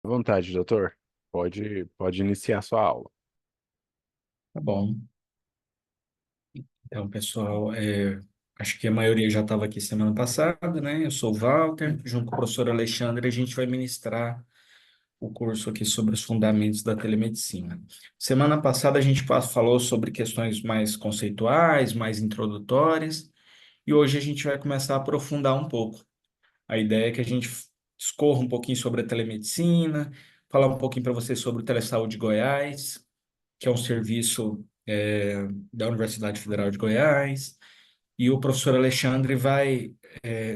À vontade, doutor. Pode iniciar sua aula. Tá bom. Então, pessoal, acho que a maioria já estava aqui semana passada, né? Eu sou o Walter, junto com o professor Alexandre, a gente vai ministrar o curso aqui sobre os fundamentos da telemedicina. Semana passada a gente falou sobre questões mais conceituais, mais introdutórias, e hoje a gente vai começar a aprofundar um pouco. A ideia é que a gente discorra um pouquinho sobre a telemedicina, falar um pouquinho para vocês sobre o Telesaúde Goiás, que é um serviço da Universidade Federal de Goiás, e o professor Alexandre vai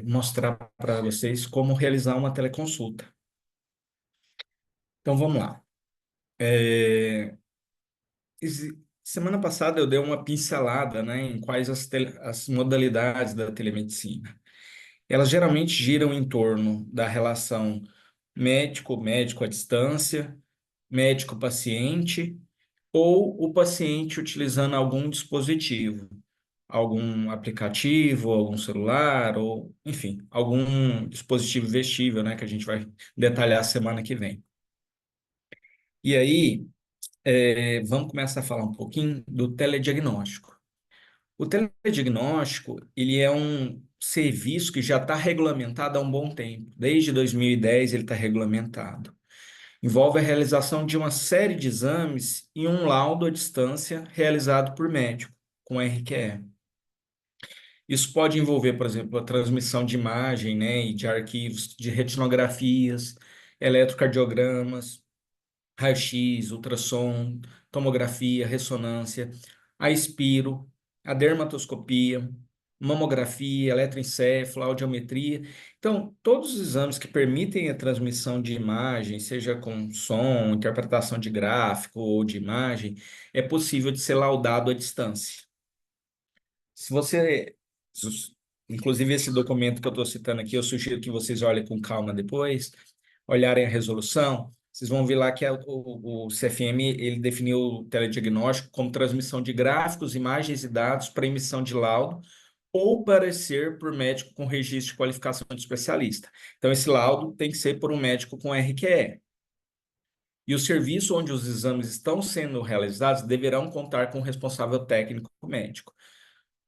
mostrar para vocês como realizar uma teleconsulta. Então vamos lá. Semana passada eu dei uma pincelada, né, em quais as modalidades da telemedicina. Elas geralmente giram em torno da relação médico-médico à distância, médico-paciente, ou o paciente utilizando algum dispositivo, algum aplicativo, algum celular, ou, enfim, algum dispositivo vestível, né, que a gente vai detalhar semana que vem. E aí, vamos começar a falar um pouquinho do telediagnóstico. O telediagnóstico, ele é um serviço que já está regulamentado há um bom tempo. Desde 2010 ele está regulamentado. Envolve a realização de uma série de exames e um laudo à distância realizado por médico, com RQE. Isso pode envolver, por exemplo, a transmissão de imagem, né, e de arquivos de retinografias, eletrocardiogramas, raio-x, ultrassom, tomografia, ressonância, a espiro, a dermatoscopia, mamografia, eletroencefalo, audiometria. Então, todos os exames que permitem a transmissão de imagem, seja com som, interpretação de gráfico ou de imagem, é possível de ser laudado à distância. Se você, inclusive esse documento que eu estou citando aqui, eu sugiro que vocês olhem com calma depois, olharem a resolução, vocês vão ver lá que o CFM ele definiu o telediagnóstico como transmissão de gráficos, imagens e dados para emissão de laudo ou parecer por médico com registro de qualificação de especialista. Então, esse laudo tem que ser por um médico com RQE. E o serviço onde os exames estão sendo realizados deverão contar com o responsável técnico médico.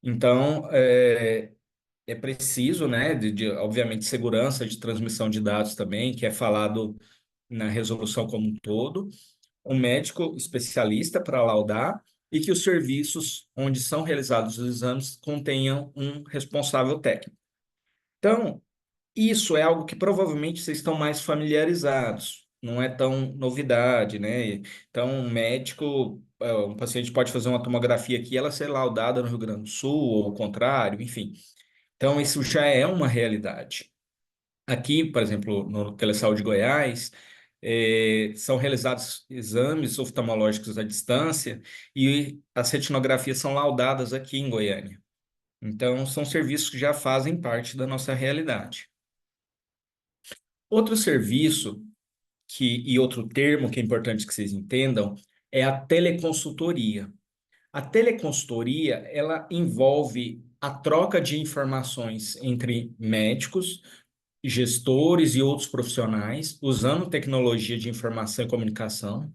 Então, é preciso, né, obviamente, segurança de transmissão de dados também, que é falado na resolução como um todo, um médico especialista para laudar e que os serviços onde são realizados os exames contenham um responsável técnico. Então, isso é algo que provavelmente vocês estão mais familiarizados, não é tão novidade, né? Então, um médico, um paciente pode fazer uma tomografia aqui, ela ser laudada no Rio Grande do Sul, ou o contrário, enfim. Então, isso já é uma realidade. Aqui, por exemplo, no Telesaúde Goiás, são realizados exames oftalmológicos à distância e as retinografias são laudadas aqui em Goiânia. Então, são serviços que já fazem parte da nossa realidade. Outro serviço e outro termo que é importante que vocês entendam é a teleconsultoria. A teleconsultoria, ela envolve a troca de informações entre médicos, gestores e outros profissionais, usando tecnologia de informação e comunicação,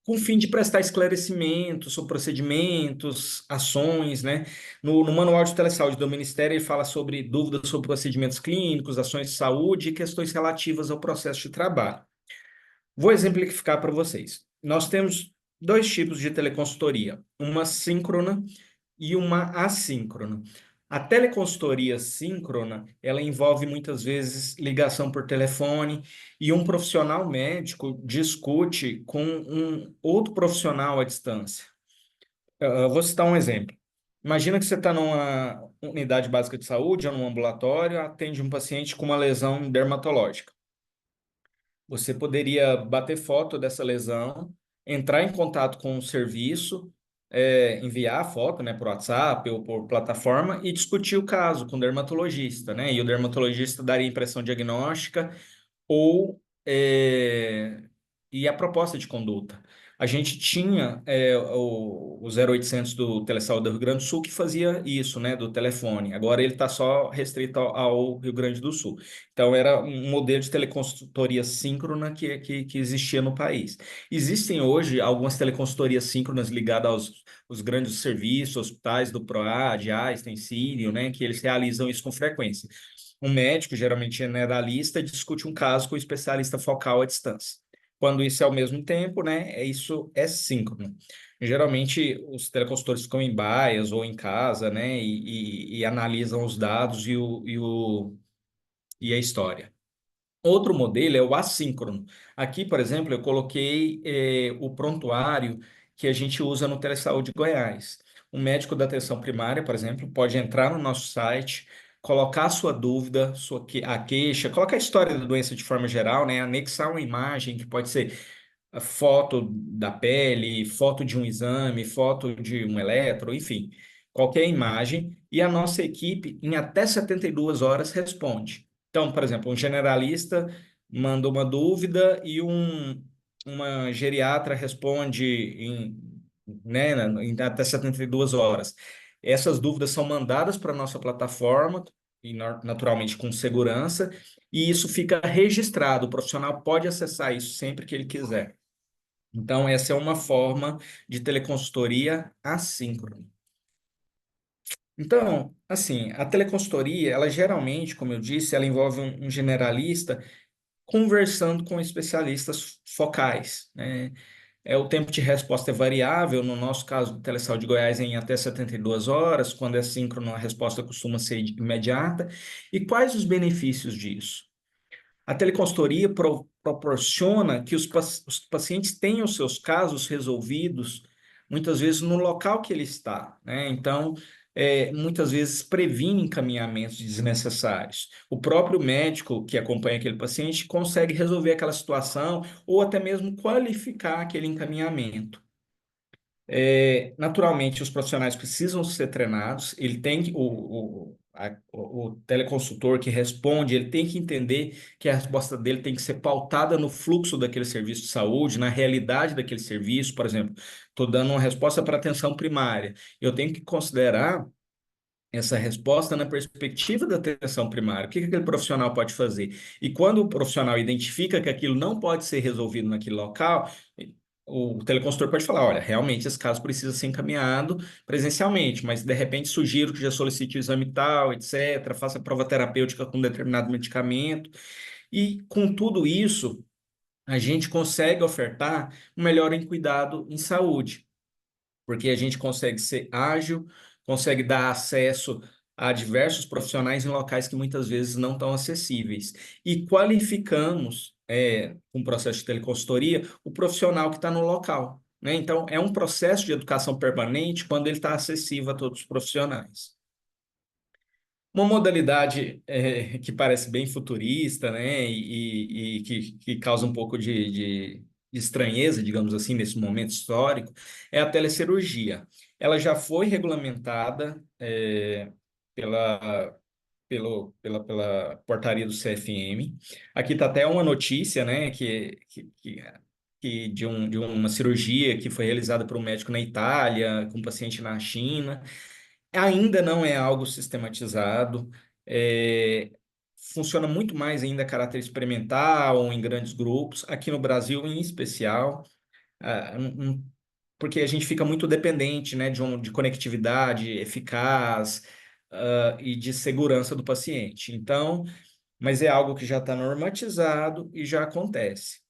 com o fim de prestar esclarecimentos sobre procedimentos, ações, né? No Manual de Telesaúde do Ministério, ele fala sobre dúvidas sobre procedimentos clínicos, ações de saúde e questões relativas ao processo de trabalho. Vou exemplificar para vocês. Nós temos dois tipos de teleconsultoria, uma síncrona e uma assíncrona. A teleconsultoria síncrona, ela envolve muitas vezes ligação por telefone e um profissional médico discute com um outro profissional à distância. Eu vou citar um exemplo. Imagina que você está numa unidade básica de saúde ou num ambulatório, atende um paciente com uma lesão dermatológica. Você poderia bater foto dessa lesão, entrar em contato com o serviço, enviar a foto, né, por WhatsApp ou por plataforma e discutir o caso com o dermatologista, né? E o dermatologista daria impressão diagnóstica ou e a proposta de conduta. A gente tinha o 0800 do Telesaúde do Rio Grande do Sul que fazia isso, né, do telefone. Agora ele está só restrito ao Rio Grande do Sul. Então era um modelo de teleconsultoria síncrona que existia no país. Existem hoje algumas teleconsultorias síncronas ligadas aos grandes serviços, hospitais do PROAD, Einstein, Sírio, né, que eles realizam isso com frequência. Um médico, geralmente generalista, discute um caso com o especialista focal à distância. Quando isso é ao mesmo tempo, né, isso é síncrono. Geralmente, os teleconsultores ficam em baias ou em casa, né, e analisam os dados e a história. Outro modelo é o assíncrono. Aqui, por exemplo, eu coloquei o prontuário que a gente usa no Telesaúde Goiás. O médico da atenção primária, por exemplo, pode entrar no nosso site, colocar a sua dúvida, a queixa, colocar a história da doença de forma geral, né? Anexar uma imagem que pode ser a foto da pele, foto de um exame, foto de um eletro, enfim, qualquer imagem, e a nossa equipe, em até 72 horas, responde. Então, por exemplo, um generalista manda uma dúvida e uma geriatra responde em até 72 horas. Essas dúvidas são mandadas para a nossa plataforma, e naturalmente com segurança, e isso fica registrado. O profissional pode acessar isso sempre que ele quiser. Então, essa é uma forma de teleconsultoria assíncrona. Então, assim, a teleconsultoria, ela geralmente, como eu disse, ela envolve um generalista conversando com especialistas focais, né? O tempo de resposta é variável, no nosso caso do Telesal de Goiás, é em até 72 horas, quando é síncrono, a resposta costuma ser imediata. E quais os benefícios disso? A teleconsultoria proporciona que os pacientes tenham seus casos resolvidos, muitas vezes no local que ele está, né? Então, muitas vezes previne encaminhamentos desnecessários. O próprio médico que acompanha aquele paciente consegue resolver aquela situação ou até mesmo qualificar aquele encaminhamento. Naturalmente, os profissionais precisam ser treinados, ele tem que, o teleconsultor que responde, ele tem que entender que a resposta dele tem que ser pautada no fluxo daquele serviço de saúde, na realidade daquele serviço. Por exemplo, estou dando uma resposta para atenção primária, eu tenho que considerar essa resposta na perspectiva da atenção primária. O que que aquele profissional pode fazer? E quando o profissional identifica que aquilo não pode ser resolvido naquele local, o teleconsultor pode falar, olha, realmente esse caso precisa ser encaminhado presencialmente, mas de repente sugiro que já solicite o exame tal, etc., faça prova terapêutica com determinado medicamento. E com tudo isso, a gente consegue ofertar um melhor em cuidado em saúde porque a gente consegue ser ágil, consegue dar acesso a diversos profissionais em locais que muitas vezes não estão acessíveis. E qualificamos, com o processo de teleconsultoria, o profissional que está no local, né? Então, é um processo de educação permanente quando ele está acessível a todos os profissionais. Uma modalidade que parece bem futurista, né, e que causa um pouco de estranheza, digamos assim, nesse momento histórico, é a telecirurgia. Ela já foi regulamentada pela, pela portaria do CFM. Aqui está até uma notícia, né, que de uma cirurgia que foi realizada por um médico na Itália, com um paciente na China. Ainda não é algo sistematizado, é, funciona muito mais ainda a caráter experimental ou em grandes grupos, aqui no Brasil em especial, porque a gente fica muito dependente, né, de conectividade eficaz, e de segurança do paciente. Então, mas é algo que já está normatizado e já acontece.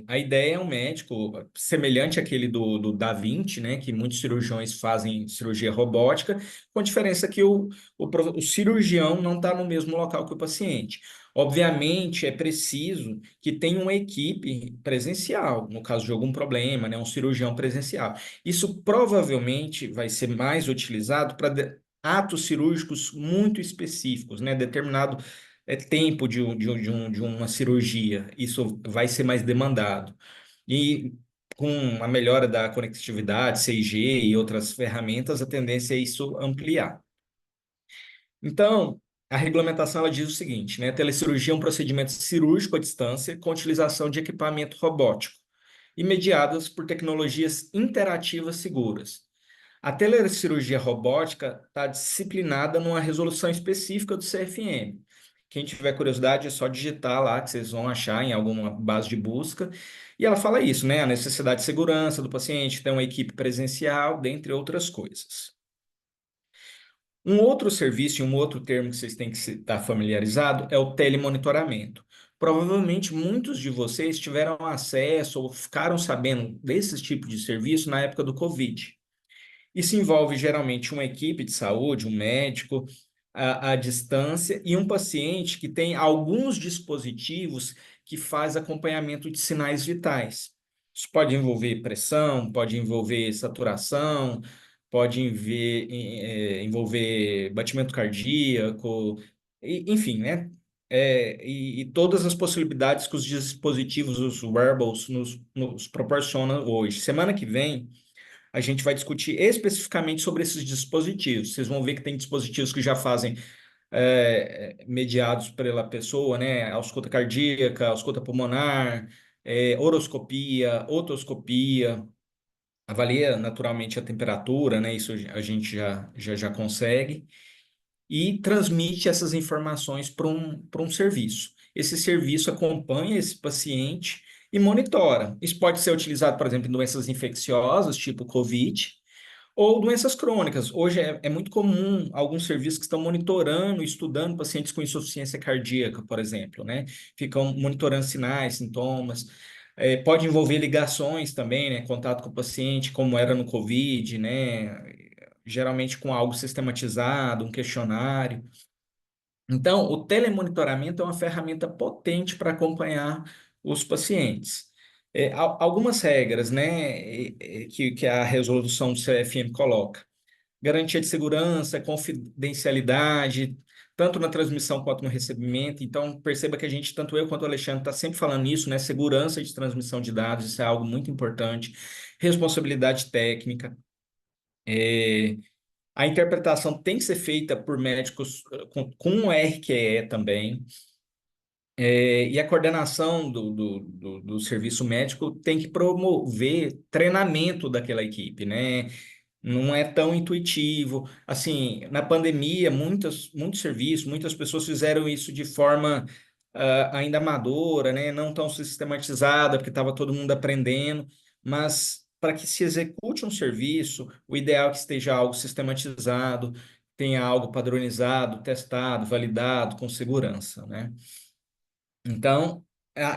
A ideia é um médico semelhante àquele do Da Vinci, né, que muitos cirurgiões fazem cirurgia robótica, com a diferença que o cirurgião não está no mesmo local que o paciente. Obviamente, é preciso que tenha uma equipe presencial, no caso de algum problema, né, um cirurgião presencial. Isso provavelmente vai ser mais utilizado para atos cirúrgicos muito específicos, né, determinado tempo de uma cirurgia, isso vai ser mais demandado. E com a melhora da conectividade, 6G e outras ferramentas, a tendência é isso ampliar. Então, a regulamentação ela diz o seguinte, né? Telecirurgia é um procedimento cirúrgico à distância com utilização de equipamento robótico. e mediadas por tecnologias interativas seguras. A telecirurgia robótica está disciplinada numa resolução específica do CFM. Quem tiver curiosidade é só digitar lá que vocês vão achar em alguma base de busca. E ela fala isso, né? A necessidade de segurança do paciente, ter uma equipe presencial, dentre outras coisas. Um outro serviço e um outro termo que vocês têm que estar familiarizado é o telemonitoramento. Provavelmente muitos de vocês tiveram acesso ou ficaram sabendo desse tipo de serviço na época do Covid. Isso envolve geralmente uma equipe de saúde, um médico à distância e um paciente que tem alguns dispositivos que faz acompanhamento de sinais vitais. Isso pode envolver pressão, pode envolver saturação, pode envolver batimento cardíaco, enfim, né? E todas as possibilidades que os dispositivos, os wearables, nos proporcionam hoje. Semana que vem a gente vai discutir especificamente sobre esses dispositivos. Vocês vão ver que tem dispositivos que já fazem mediados pela pessoa, né? Ausculta cardíaca, ausculta pulmonar, oroscopia, otoscopia, avalia naturalmente a temperatura, né? Isso a gente já consegue e transmite essas informações para um serviço. Esse serviço acompanha esse paciente e monitora. Isso pode ser utilizado, por exemplo, em doenças infecciosas, tipo COVID, ou doenças crônicas. Hoje é muito comum alguns serviços que estão monitorando, estudando pacientes com insuficiência cardíaca, por exemplo, né? Ficam monitorando sinais, sintomas. Pode envolver ligações também, né? Contato com o paciente, como era no COVID, né? Geralmente com algo sistematizado, um questionário. Então, o telemonitoramento é uma ferramenta potente para acompanhar os pacientes. Algumas regras, né, que a resolução do CFM coloca. Garantia de segurança, confidencialidade, tanto na transmissão quanto no recebimento. Então, perceba que a gente, tanto eu quanto o Alexandre, está sempre falando nisso, né? Segurança de transmissão de dados, isso é algo muito importante. Responsabilidade técnica. É, a interpretação tem que ser feita por médicos com RQE também. E a coordenação do serviço médico tem que promover treinamento daquela equipe, né? Não é tão intuitivo. Assim, na pandemia, muitos serviços, muitas pessoas fizeram isso de forma ainda amadora, né? Não tão sistematizada, porque estava todo mundo aprendendo. Mas para que se execute um serviço, o ideal é que esteja algo sistematizado, tenha algo padronizado, testado, validado, com segurança, né? Então,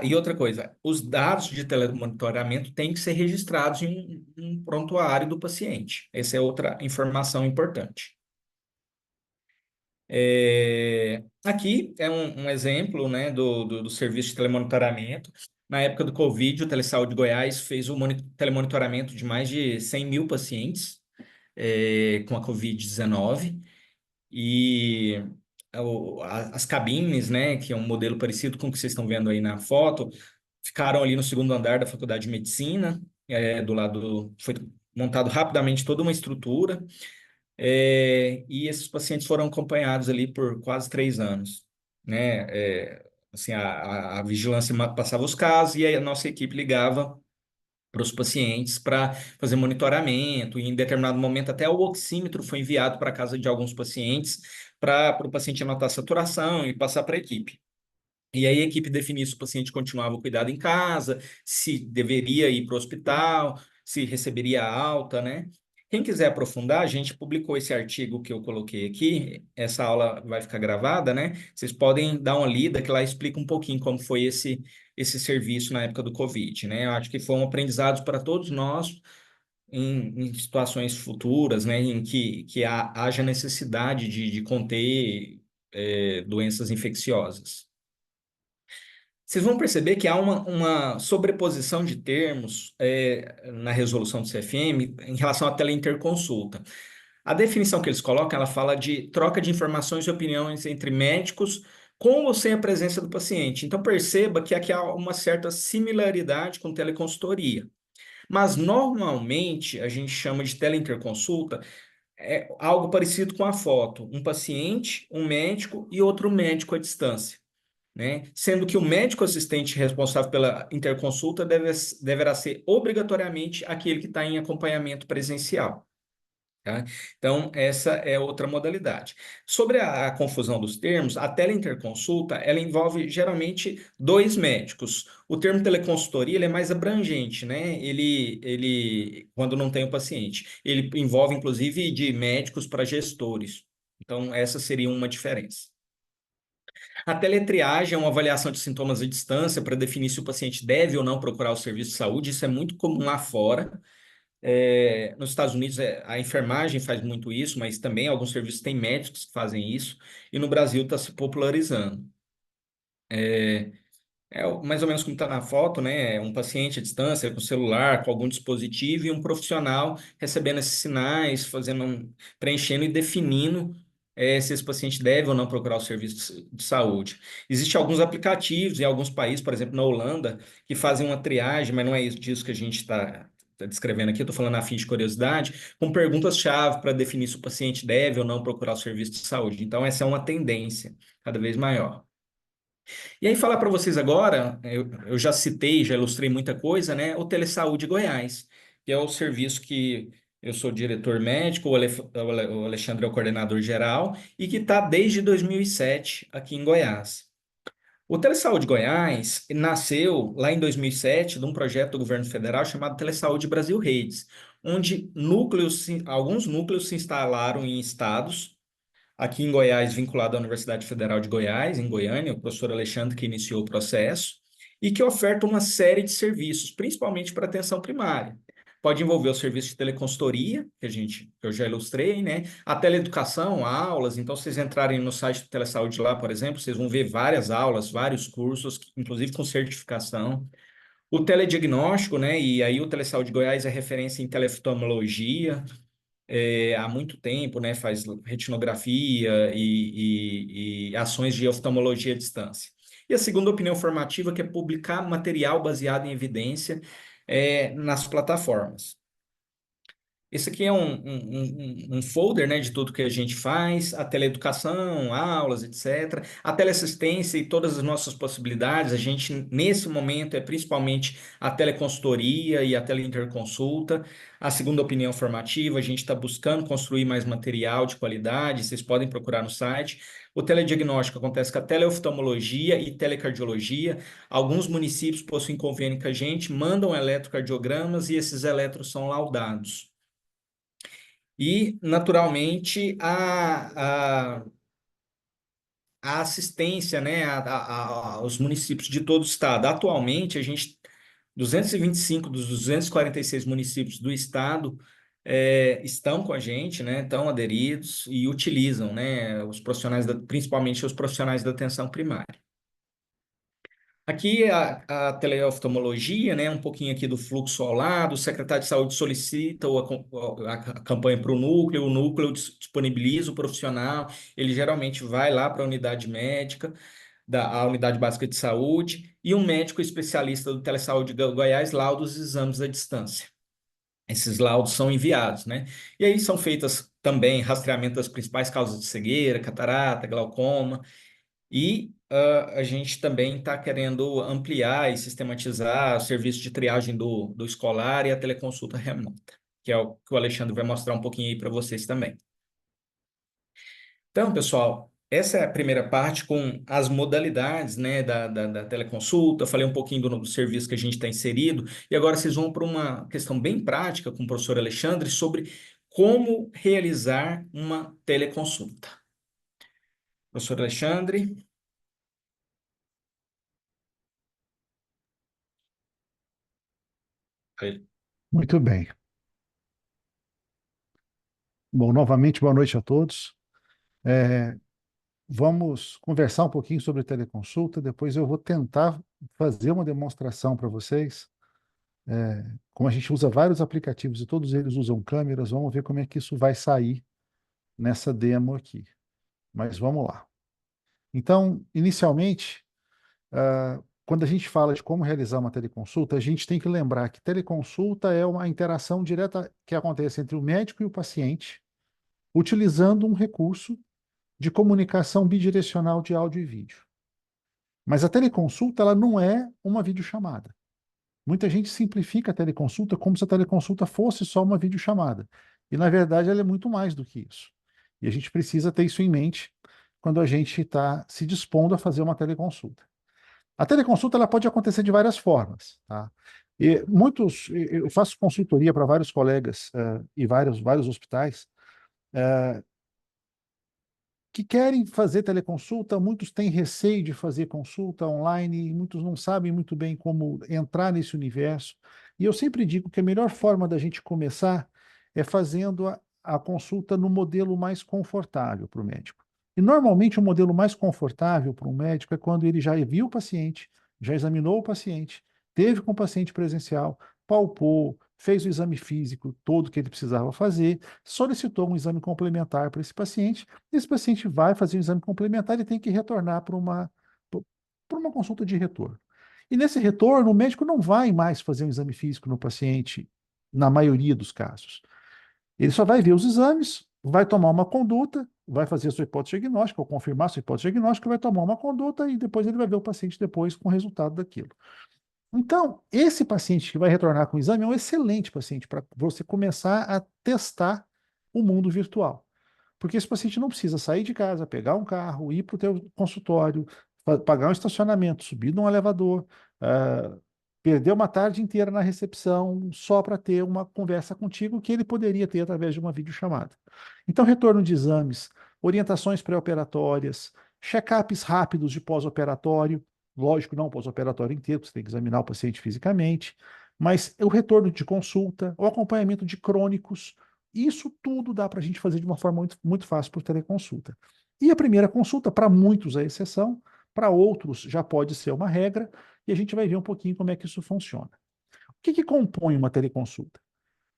e outra coisa, os dados de telemonitoramento têm que ser registrados em um prontuário do paciente. Essa é outra informação importante. Aqui é um exemplo, né, do serviço de telemonitoramento. Na época do Covid, o Telesaúde Goiás fez o telemonitoramento de mais de 100 mil pacientes com a Covid-19. E as cabines, né, que é um modelo parecido com o que vocês estão vendo aí na foto, ficaram ali no segundo andar da Faculdade de Medicina, do lado, foi montado rapidamente toda uma estrutura, e esses pacientes foram acompanhados ali por quase 3 anos, né, assim, a vigilância passava os casos e a nossa equipe ligava para os pacientes para fazer monitoramento, e em determinado momento até o oxímetro foi enviado para a casa de alguns pacientes para o paciente anotar a saturação e passar para a equipe. E aí a equipe definia se o paciente continuava o cuidado em casa, se deveria ir para o hospital, se receberia alta, né? Quem quiser aprofundar, a gente publicou esse artigo que eu coloquei aqui, essa aula vai ficar gravada, né? Vocês podem dar uma lida, que lá explica um pouquinho como foi esse serviço na época do Covid, né? Eu acho que foi um aprendizado para todos nós em situações futuras, né? Em que haja necessidade de conter doenças infecciosas. Vocês vão perceber que há uma sobreposição de termos na resolução do CFM em relação à teleinterconsulta. A definição que eles colocam, ela fala de troca de informações e opiniões entre médicos com ou sem a presença do paciente. Então perceba que aqui há uma certa similaridade com teleconsultoria. Mas normalmente a gente chama de teleinterconsulta algo parecido com a foto, um paciente, um médico e outro médico à distância. né? Sendo que o médico assistente responsável pela interconsulta deverá ser obrigatoriamente aquele que está em acompanhamento presencial. Tá? Então, essa é outra modalidade. Sobre a confusão dos termos, a teleinterconsulta, ela envolve geralmente dois médicos. O termo teleconsultoria, ele é mais abrangente, né? Quando não tem o paciente, ele envolve, inclusive, de médicos para gestores. Então, essa seria uma diferença. A teletriagem é uma avaliação de sintomas à distância para definir se o paciente deve ou não procurar o serviço de saúde. Isso é muito comum lá fora. Nos Estados Unidos, a enfermagem faz muito isso, mas também alguns serviços têm médicos que fazem isso, e no Brasil está se popularizando. Mais ou menos como está na foto, né? Um paciente à distância, com celular, com algum dispositivo, e um profissional recebendo esses sinais, preenchendo e definindo se esse paciente deve ou não procurar o serviço de saúde. Existem alguns aplicativos em alguns países, por exemplo, na Holanda, que fazem uma triagem, mas não é isso disso que a gente está descrevendo aqui, eu estou falando a fim de curiosidade, com perguntas-chave para definir se o paciente deve ou não procurar o serviço de saúde. Então, essa é uma tendência cada vez maior. E aí, falar para vocês agora, eu já citei, já ilustrei muita coisa, né? O Telesaúde Goiás, que é o serviço que eu sou diretor médico, o Alexandre é o coordenador geral, e que está desde 2007 aqui em Goiás. O Telesaúde Goiás nasceu lá em 2007 de um projeto do governo federal chamado Telesaúde Brasil Redes, onde alguns núcleos se instalaram em estados aqui em Goiás, vinculado à Universidade Federal de Goiás, em Goiânia, o professor Alexandre que iniciou o processo, e que oferta uma série de serviços, principalmente para atenção primária. Pode envolver o serviço de teleconsultoria, que eu já ilustrei, né? A teleeducação, aulas. Então, se vocês entrarem no site do Telesaúde lá, por exemplo, vocês vão ver várias aulas, vários cursos, inclusive com certificação. O telediagnóstico, né? E aí o Telesaúde Goiás é referência em teleoftalmologia, há muito tempo, né, faz retinografia e ações de oftalmologia à distância. E a segunda opinião formativa, que é publicar material baseado em evidência, nas plataformas. Esse aqui é um folder, né, de tudo que a gente faz, a teleeducação, aulas, etc. A teleassistência e todas as nossas possibilidades. A gente, nesse momento, é principalmente a teleconsultoria e a teleinterconsulta. A segunda opinião formativa, a gente está buscando construir mais material de qualidade, vocês podem procurar no site. O telediagnóstico acontece com a teleoftalmologia e telecardiologia. Alguns municípios possuem convênio com a gente, mandam eletrocardiogramas e esses eletros são laudados. E, naturalmente, a assistência, né, aos municípios de todo o estado. Atualmente, 225 dos 246 municípios do estado estão com a gente, né, estão aderidos e utilizam, né, principalmente os profissionais da atenção primária. Aqui a teleoftalmologia, né, um pouquinho aqui do fluxo ao lado, o secretário de saúde solicita a campanha para o núcleo disponibiliza o profissional, ele geralmente vai lá para a unidade médica, a unidade básica de saúde, e um médico especialista do Telesaúde Goiás lauda os exames à distância. Esses laudos são enviados, né? E aí são feitas também rastreamento das principais causas de cegueira, catarata, glaucoma, e a gente também está querendo ampliar e sistematizar o serviço de triagem do escolar e a teleconsulta remota, que é o que o Alexandre vai mostrar um pouquinho aí para vocês também. Então, pessoal, essa é a primeira parte com as modalidades, né, da teleconsulta. Eu falei um pouquinho do serviço que a gente está inserido, e agora vocês vão para uma questão bem prática com o professor Alexandre sobre como realizar uma teleconsulta. Professor Alexandre. Muito bem. Bom, novamente, boa noite a todos. É, Vamos conversar um pouquinho sobre teleconsulta. Depois eu vou tentar fazer uma demonstração para vocês. Como a gente usa vários aplicativos e todos eles usam câmeras, vamos ver como é que isso vai sair nessa demo aqui. Mas vamos lá. Então, inicialmente, quando a gente fala de como realizar uma teleconsulta, a gente tem que lembrar que teleconsulta é uma interação direta que acontece entre o médico e o paciente, utilizando um recurso de comunicação bidirecional de áudio e vídeo. Mas a teleconsulta, ela não é uma videochamada. Muita gente simplifica a teleconsulta como se a teleconsulta fosse só uma videochamada. E, na verdade, ela é muito mais do que isso. E a gente precisa ter isso em mente quando a gente está se dispondo a fazer uma teleconsulta. A teleconsulta ela pode acontecer de várias formas, tá? Eu faço consultoria para vários colegas e vários hospitais que querem fazer teleconsulta, muitos têm receio de fazer consulta online, e muitos não sabem muito bem como entrar nesse universo. E eu sempre digo que a melhor forma da gente começar é fazendo a consulta no modelo mais confortável para o médico. E normalmente o modelo mais confortável para um médico é quando ele já viu o paciente, já examinou o paciente, teve com o paciente presencial, palpou, fez o exame físico todo que ele precisava fazer, solicitou um exame complementar para esse paciente. Esse paciente vai fazer um exame complementar e tem que retornar para uma consulta de retorno. E nesse retorno, o médico não vai mais fazer um exame físico no paciente, na maioria dos casos. Ele só vai ver os exames, vai tomar uma conduta, vai fazer a sua hipótese diagnóstica, ou confirmar a sua hipótese diagnóstica, vai tomar uma conduta e depois ele vai ver o paciente depois com o resultado daquilo. Então, esse paciente que vai retornar com o exame é um excelente paciente para você começar a testar o mundo virtual. Porque esse paciente não precisa sair de casa, pegar um carro, ir para o teu consultório, pagar um estacionamento, subir num elevador, perder uma tarde inteira na recepção só para ter uma conversa contigo que ele poderia ter através de uma videochamada. Então, retorno de exames, orientações pré-operatórias, check-ups rápidos de pós-operatório, lógico, não o pós-operatório inteiro, você tem que examinar o paciente fisicamente, mas o retorno de consulta, o acompanhamento de crônicos, isso tudo dá para a gente fazer de uma forma muito fácil por teleconsulta. E a primeira consulta, para muitos é exceção, para outros já pode ser uma regra, e a gente vai ver um pouquinho como é que isso funciona. O que compõe uma teleconsulta?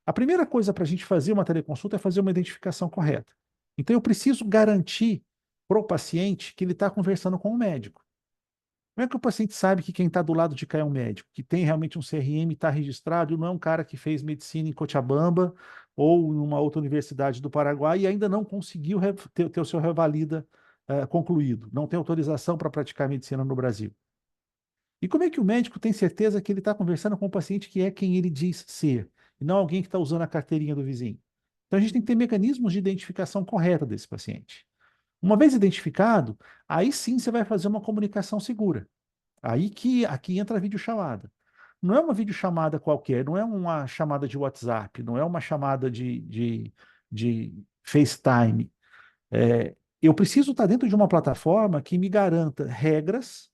A primeira coisa para a gente fazer uma teleconsulta é fazer uma identificação correta. Então, eu preciso garantir para o paciente que ele está conversando com o médico. Como é que o paciente sabe que quem está do lado de cá é um médico, que tem realmente um CRM, está registrado, e não é um cara que fez medicina em Cochabamba ou em uma outra universidade do Paraguai e ainda não conseguiu ter o seu revalida concluído, não tem autorização para praticar medicina no Brasil? E como é que o médico tem certeza que ele está conversando com o paciente que é quem ele diz ser, e não alguém que está usando a carteirinha do vizinho? Então a gente tem que ter mecanismos de identificação correta desse paciente. Uma vez identificado, aí sim você vai fazer uma comunicação segura. Aí que aqui entra a videochamada. Não é uma videochamada qualquer, não é uma chamada de WhatsApp, não é uma chamada de FaceTime. Eu preciso estar dentro de uma plataforma que me garanta regras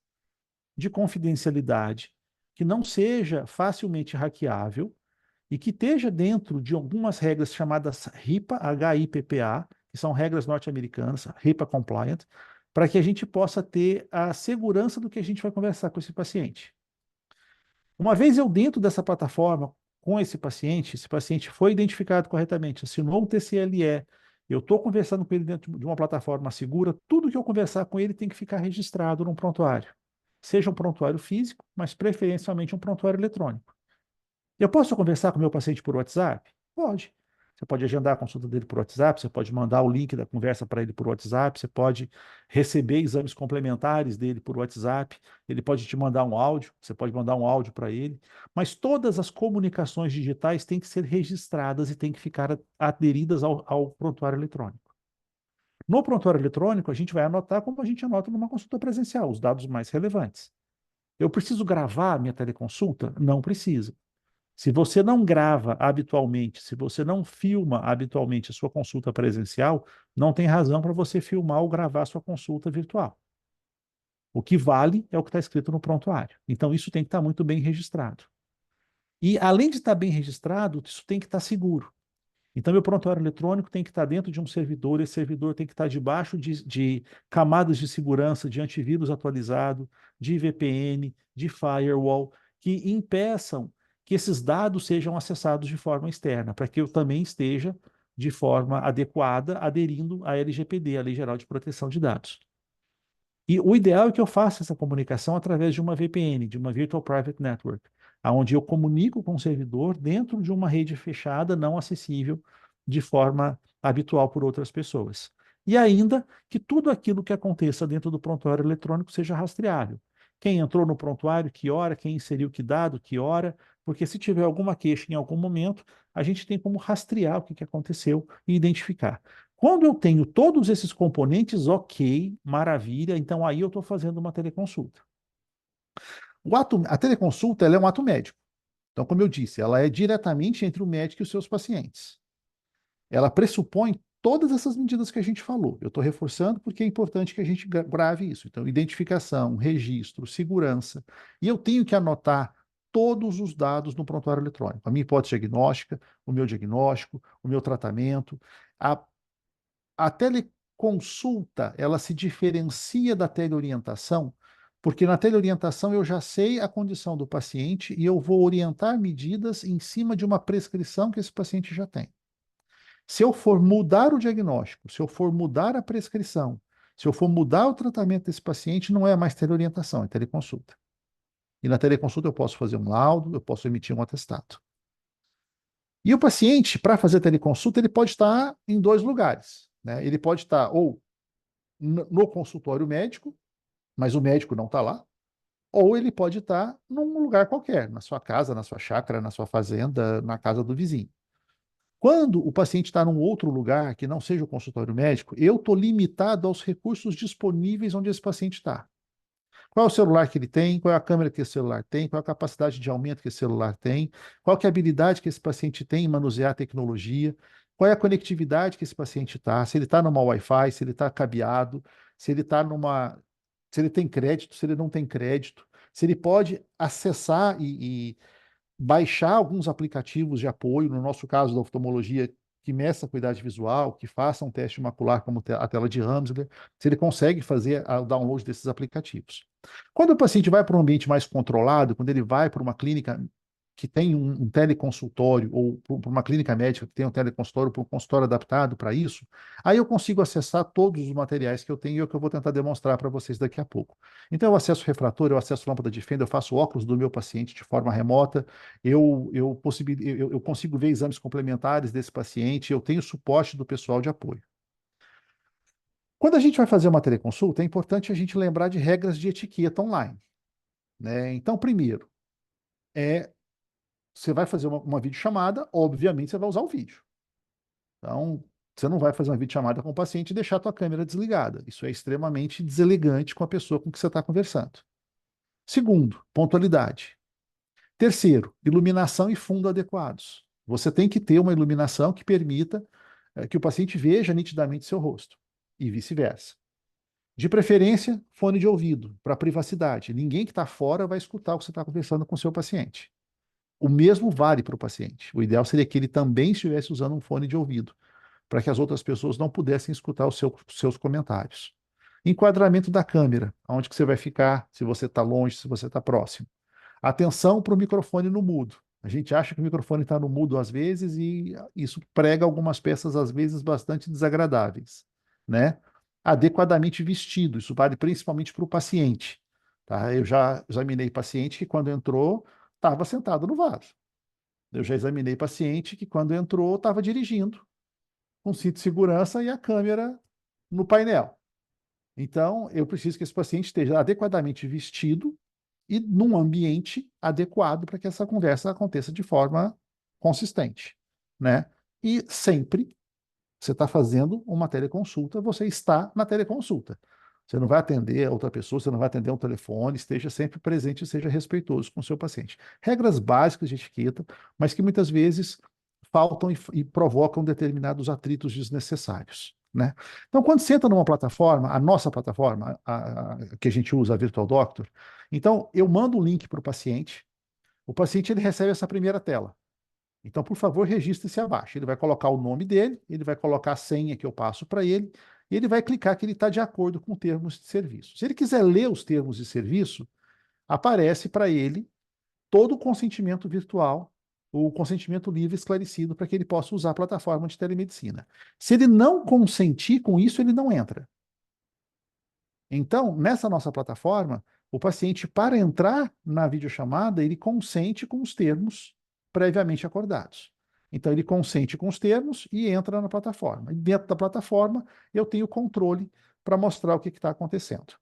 de confidencialidade, que não seja facilmente hackeável e que esteja dentro de algumas regras chamadas HIPAA, HIPPA, que são regras norte-americanas, HIPAA compliant, para que a gente possa ter a segurança do que a gente vai conversar com esse paciente. Uma vez eu dentro dessa plataforma com esse paciente foi identificado corretamente, assinou um TCLE, eu estou conversando com ele dentro de uma plataforma segura, tudo que eu conversar com ele tem que ficar registrado num prontuário. Seja um prontuário físico, mas preferencialmente um prontuário eletrônico. Eu posso conversar com o meu paciente por WhatsApp? Pode. Você pode agendar a consulta dele por WhatsApp, você pode mandar o link da conversa para ele por WhatsApp, você pode receber exames complementares dele por WhatsApp, ele pode te mandar um áudio, você pode mandar um áudio para ele, mas todas as comunicações digitais têm que ser registradas e têm que ficar aderidas ao prontuário eletrônico. No prontuário eletrônico, a gente vai anotar como a gente anota numa consulta presencial, os dados mais relevantes. Eu preciso gravar a minha teleconsulta? Não precisa. Se você não grava habitualmente, se você não filma habitualmente a sua consulta presencial, não tem razão para você filmar ou gravar a sua consulta virtual. O que vale é o que está escrito no prontuário. Então, isso tem que estar muito bem registrado. E, além de estar bem registrado, isso tem que estar seguro. Então, meu prontuário eletrônico tem que estar dentro de um servidor, esse servidor tem que estar debaixo de camadas de segurança, de antivírus atualizado, de VPN, de firewall, que impeçam que esses dados sejam acessados de forma externa, para que eu também esteja de forma adequada aderindo à LGPD, a Lei Geral de Proteção de Dados. E o ideal é que eu faça essa comunicação através de uma VPN, de uma Virtual Private Network, onde eu comunico com o servidor dentro de uma rede fechada, não acessível de forma habitual por outras pessoas. E ainda que tudo aquilo que aconteça dentro do prontuário eletrônico seja rastreável. quem entrou no prontuário, que hora, quem inseriu que dado, que hora, porque se tiver alguma queixa em algum momento, a gente tem como rastrear o que aconteceu e identificar. Quando eu tenho todos esses componentes, ok, maravilha, então aí eu estou fazendo uma teleconsulta. A teleconsulta ela é um ato médico. Então, como eu disse, ela é diretamente entre o médico e os seus pacientes. Ela pressupõe todas essas medidas que a gente falou. Eu estou reforçando porque é importante que a gente grave isso. Então, identificação, registro, segurança. E eu tenho que anotar todos os dados no prontuário eletrônico. A minha hipótese diagnóstica, o meu diagnóstico, o meu tratamento. A, a teleconsulta, ela se diferencia da teleorientação, porque na teleorientação eu já sei a condição do paciente e eu vou orientar medidas em cima de uma prescrição que esse paciente já tem. Se eu for mudar o diagnóstico, se eu for mudar a prescrição, se eu for mudar o tratamento desse paciente, não é mais teleorientação, é teleconsulta. E na teleconsulta eu posso fazer um laudo, eu posso emitir um atestado. E o paciente, para fazer teleconsulta, ele pode estar em dois lugares, né? Ele pode estar ou no consultório médico, mas o médico não está lá, ou ele pode estar num lugar qualquer, na sua casa, na sua chácara, na sua fazenda, na casa do vizinho. Quando o paciente está num outro lugar que não seja o consultório médico, eu estou limitado aos recursos disponíveis onde esse paciente está. Qual é o celular que ele tem? Qual é a câmera que esse celular tem? Qual é a capacidade de aumento que esse celular tem? Qual é a habilidade que esse paciente tem em manusear a tecnologia? Qual é a conectividade que esse paciente está? Se ele está numa Wi-Fi, se ele está cabeado, se ele está numa, se ele tem crédito, se ele não tem crédito, se ele pode acessar e baixar alguns aplicativos de apoio, no nosso caso da oftalmologia, que meça a acuidade visual, que faça um teste macular como a tela de Ramsler, se ele consegue fazer o download desses aplicativos. Quando o paciente vai para um ambiente mais controlado, quando ele vai para uma clínica que tem um teleconsultório, ou para uma clínica médica que tem um teleconsultório, para um consultório adaptado para isso, aí eu consigo acessar todos os materiais que eu tenho e é o que eu vou tentar demonstrar para vocês daqui a pouco. Então, eu acesso refrator, eu acesso lâmpada de fenda, eu faço óculos do meu paciente de forma remota, eu consigo ver exames complementares desse paciente, eu tenho suporte do pessoal de apoio. Quando a gente vai fazer uma teleconsulta, é importante a gente lembrar de regras de etiqueta online, né? Então, primeiro, você vai fazer uma videochamada, obviamente você vai usar o vídeo. Então, você não vai fazer uma videochamada com o paciente e deixar a tua câmera desligada. Isso é extremamente deselegante com a pessoa com que você está conversando. Segundo, pontualidade. Terceiro, iluminação e fundo adequados. Você tem que ter uma iluminação que permita que o paciente veja nitidamente seu rosto e vice-versa. De preferência, fone de ouvido, para privacidade. Ninguém que está fora vai escutar o que você está conversando com o seu paciente. O mesmo vale para o paciente. O ideal seria que ele também estivesse usando um fone de ouvido, para que as outras pessoas não pudessem escutar os seus comentários. Enquadramento da câmera, onde que você vai ficar, se você está longe, se você está próximo. Atenção para o microfone no mudo. A gente acha que o microfone está no mudo às vezes e isso prega algumas peças às vezes bastante desagradáveis, né? Adequadamente vestido, isso vale principalmente para o paciente, tá? Eu já examinei paciente que quando entrou estava sentado no vaso. Eu já examinei paciente que quando entrou estava dirigindo, com cinto de segurança e a câmera no painel. Então, eu preciso que esse paciente esteja adequadamente vestido e num ambiente adequado para que essa conversa aconteça de forma consistente, né? E sempre você está fazendo uma teleconsulta, você está na teleconsulta. Você não vai atender a outra pessoa, você não vai atender um telefone, esteja sempre presente e seja respeitoso com o seu paciente. Regras básicas de etiqueta, mas que muitas vezes faltam e provocam determinados atritos desnecessários, né? Então, quando você entra numa plataforma, a nossa plataforma, que a gente usa, a Virtual Doctor, então eu mando um link para o paciente ele recebe essa primeira tela. Então, por favor, registre-se abaixo. Ele vai colocar o nome dele, ele vai colocar a senha que eu passo para ele, e ele vai clicar que ele está de acordo com termos de serviço. Se ele quiser ler os termos de serviço, aparece para ele todo o consentimento virtual, o consentimento livre esclarecido para que ele possa usar a plataforma de telemedicina. Se ele não consentir com isso, ele não entra. Então, nessa nossa plataforma, o paciente, para entrar na videochamada, ele consente com os termos previamente acordados. Então, ele consente com os termos e entra na plataforma. E dentro da plataforma, eu tenho controle para mostrar o que está acontecendo.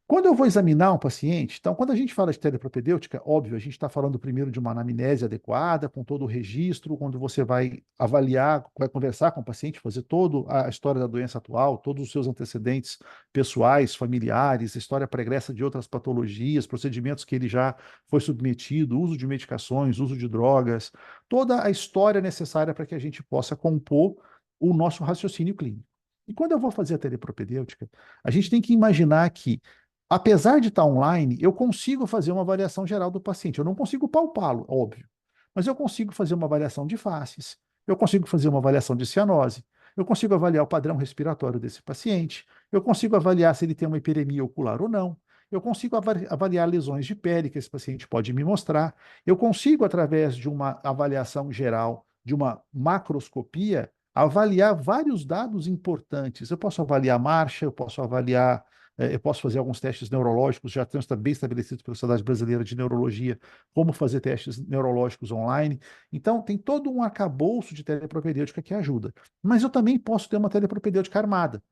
Quando eu vou examinar um paciente, então, quando a gente fala de telepropedêutica, óbvio, a gente está falando primeiro de uma anamnese adequada, com todo o registro, quando você vai avaliar, vai conversar com o paciente, fazer toda a história da doença atual, todos os seus antecedentes pessoais, familiares, história pregressa de outras patologias, procedimentos que ele já foi submetido, uso de medicações, uso de drogas, toda a história necessária para que a gente possa compor o nosso raciocínio clínico. E quando eu vou fazer a telepropedêutica, a gente tem que imaginar que apesar de estar online, eu consigo fazer uma avaliação geral do paciente. Eu não consigo palpá-lo, óbvio, mas eu consigo fazer uma avaliação de faces, eu consigo fazer uma avaliação de cianose, eu consigo avaliar o padrão respiratório desse paciente, eu consigo avaliar se ele tem uma hiperemia ocular ou não, eu consigo avaliar lesões de pele que esse paciente pode me mostrar, eu consigo, através de uma avaliação geral, de uma macroscopia, avaliar vários dados importantes. Eu posso avaliar marcha, eu posso avaliar eu posso fazer alguns testes neurológicos, já estão bem estabelecidos pela Sociedade Brasileira de Neurologia, como fazer testes neurológicos online. Então, tem todo um arcabouço de telepropedêutica que ajuda. Mas eu também posso ter uma telepropedêutica armada.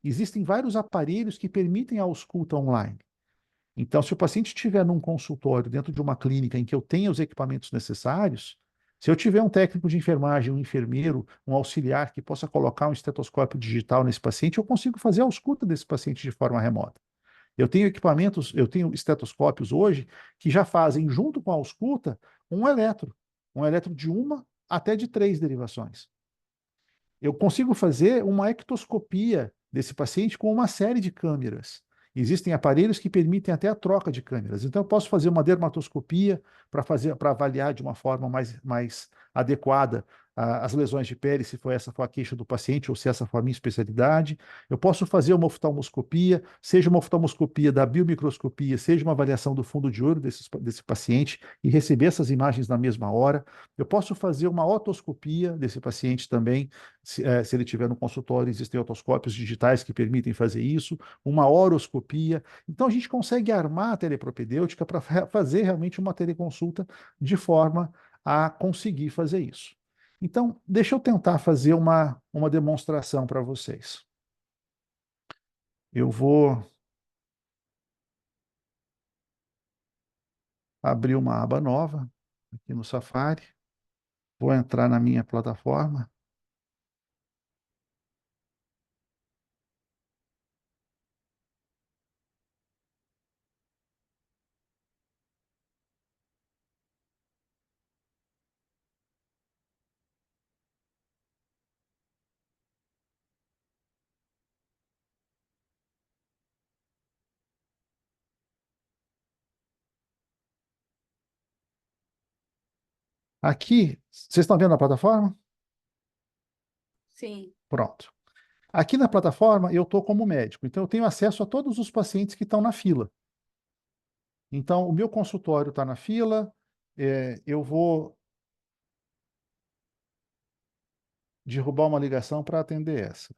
Existem vários aparelhos que permitem a ausculta online. Então, se o paciente estiver num consultório dentro de uma clínica em que eu tenha os equipamentos necessários, se eu tiver um técnico de enfermagem, um enfermeiro, um auxiliar que possa colocar um estetoscópio digital nesse paciente, eu consigo fazer a ausculta desse paciente de forma remota. Eu tenho equipamentos, eu tenho estetoscópios hoje que já fazem, junto com a ausculta, um eletro de uma até de três derivações. Eu consigo fazer uma ectoscopia desse paciente com uma série de câmeras. Existem aparelhos que permitem até a troca de câmeras. Então, eu posso fazer uma dermatoscopia para avaliar de uma forma mais adequada as lesões de pele, se essa for a queixa do paciente ou se essa for a minha especialidade. Eu posso fazer uma oftalmoscopia, seja uma oftalmoscopia da biomicroscopia, seja uma avaliação do fundo de olho desse paciente e receber essas imagens na mesma hora. Eu posso fazer uma otoscopia desse paciente também, se ele tiver no consultório, existem otoscópios digitais que permitem fazer isso, uma horoscopia. Então, a gente consegue armar a telepropedêutica para fazer realmente uma teleconsulta de forma a conseguir fazer isso. Então, deixa eu tentar fazer uma demonstração para vocês. Eu vou abrir uma aba nova aqui no Safari, vou entrar na minha plataforma. Aqui, vocês estão vendo a plataforma? Sim. Pronto. Aqui na plataforma, eu estou como médico, então eu tenho acesso a todos os pacientes que estão na fila. Então, o meu consultório está na fila, eu vou derrubar uma ligação para atender essa.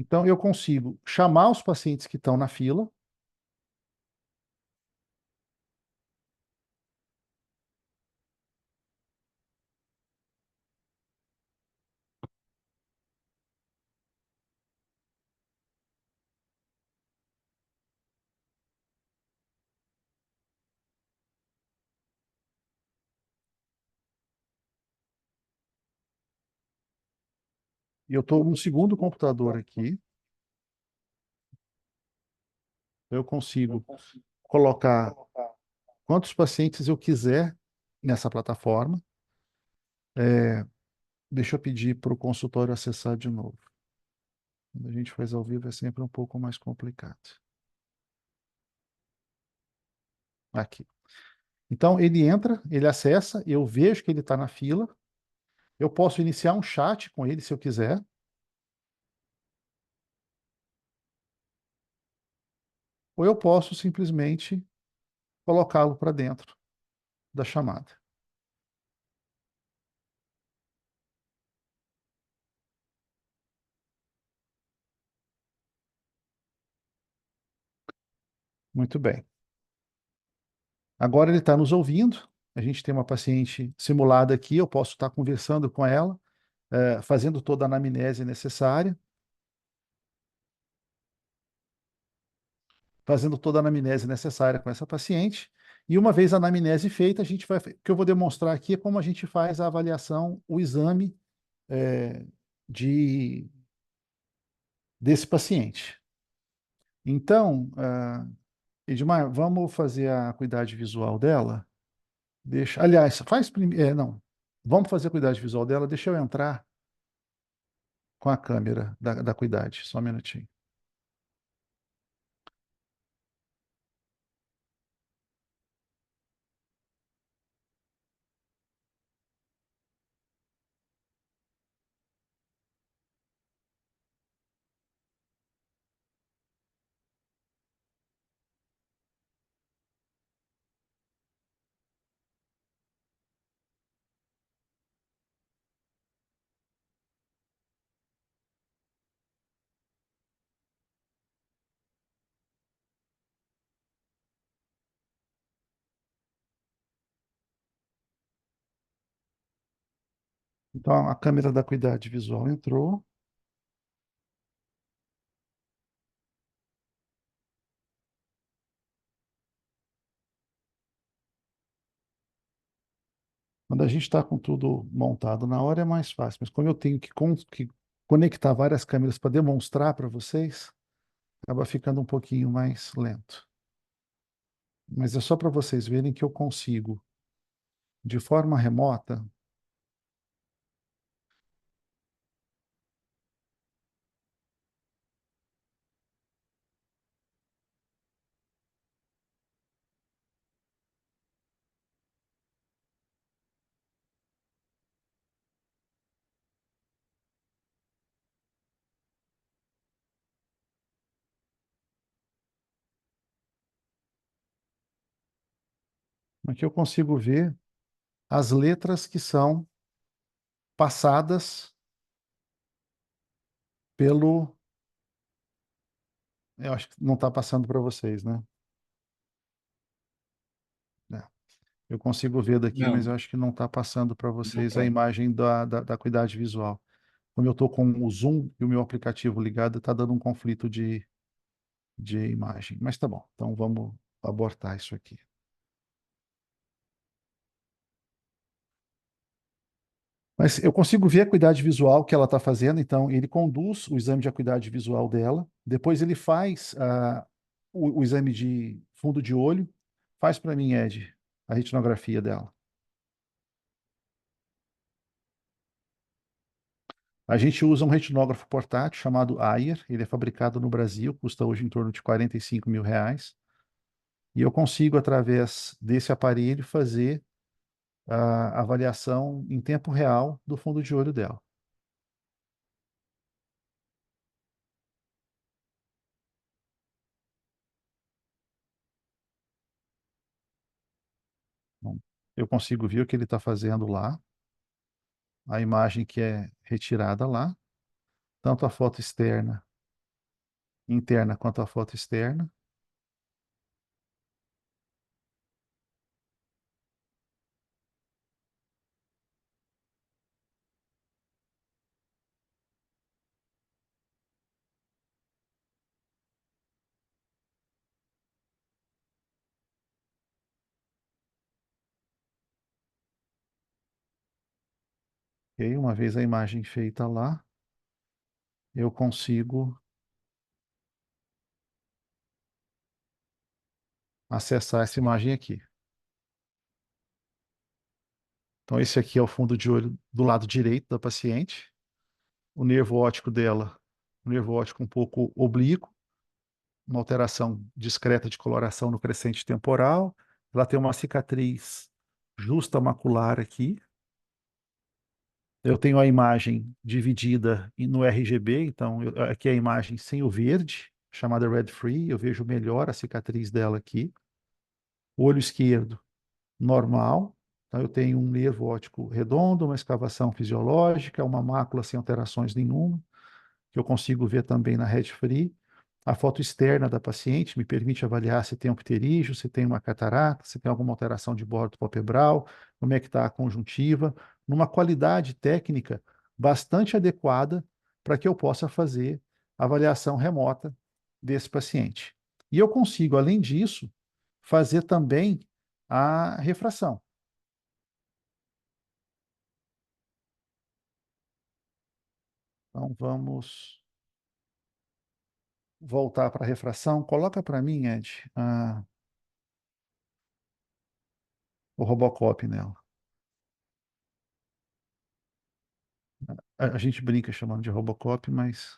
Então, eu consigo chamar os pacientes que estão na fila. E eu estou no segundo computador aqui. Eu consigo colocar quantos pacientes eu quiser nessa plataforma. Deixa eu pedir para o consultório acessar de novo. Quando a gente faz ao vivo é sempre um pouco mais complicado. Aqui. Então, ele entra, ele acessa, eu vejo que ele está na fila. Eu posso iniciar um chat com ele se eu quiser. Ou eu posso simplesmente colocá-lo para dentro da chamada. Muito bem. Agora ele está nos ouvindo. A gente tem uma paciente simulada aqui, eu posso estar conversando com ela, fazendo toda a anamnese necessária, com essa paciente. E uma vez a anamnese feita, o que eu vou demonstrar aqui é como a gente faz a avaliação, o exame é, de, desse paciente. Então, Edmar, vamos fazer a acuidade visual dela? Deixa, aliás, não, vamos fazer a acuidade visual dela, deixa eu entrar com a câmera da acuidade, só um minutinho. Então, a câmera da acuidade visual entrou. Quando a gente está com tudo montado na hora é mais fácil, mas quando eu tenho que conectar várias câmeras para demonstrar para vocês, acaba ficando um pouquinho mais lento. Mas é só para vocês verem que eu consigo, de forma remota, aqui eu consigo ver as letras que são passadas pelo. Eu acho que não está passando para vocês, né? É. Eu consigo ver daqui, mas Não, eu acho que não está passando para não vocês a tá. imagem da acuidade visual. Como eu estou com o Zoom e o meu aplicativo ligado, está dando um conflito de imagem. Mas tá bom, então vamos abortar isso aqui. Mas eu consigo ver a acuidade visual que ela está fazendo, então ele conduz o exame de acuidade visual dela, depois ele faz o exame de fundo de olho, faz para mim, Ed, a retinografia dela. A gente usa um retinógrafo portátil chamado Ayer, ele é fabricado no Brasil, custa hoje em torno de R$ 45.000, e eu consigo, através desse aparelho, fazer a avaliação em tempo real do fundo de olho dela. Bom, eu consigo ver o que ele está fazendo lá, a imagem que é retirada lá, tanto a foto externa, interna, quanto a foto externa. E uma vez a imagem feita lá, eu consigo acessar essa imagem aqui. Então, esse aqui é o fundo de olho do lado direito da paciente. O nervo óptico dela, um nervo óptico um pouco oblíquo, uma alteração discreta de coloração no crescente temporal. Ela tem uma cicatriz justa macular aqui. Eu tenho a imagem dividida no RGB, então aqui é a imagem sem o verde, chamada Red Free. Eu vejo melhor a cicatriz dela aqui. O olho esquerdo, normal. Então, eu tenho um nervo óptico redondo, uma escavação fisiológica, uma mácula sem alterações nenhuma, que eu consigo ver também na Red Free. A foto externa da paciente me permite avaliar se tem um pterígio, se tem uma catarata, se tem alguma alteração de bordo palpebral, como é que está a conjuntiva, numa qualidade técnica bastante adequada para que eu possa fazer a avaliação remota desse paciente. E eu consigo, além disso, fazer também a refração. Então, vamos voltar para a refração. Coloca para mim, Ed, o Robocop nela. A gente brinca chamando de Robocop, mas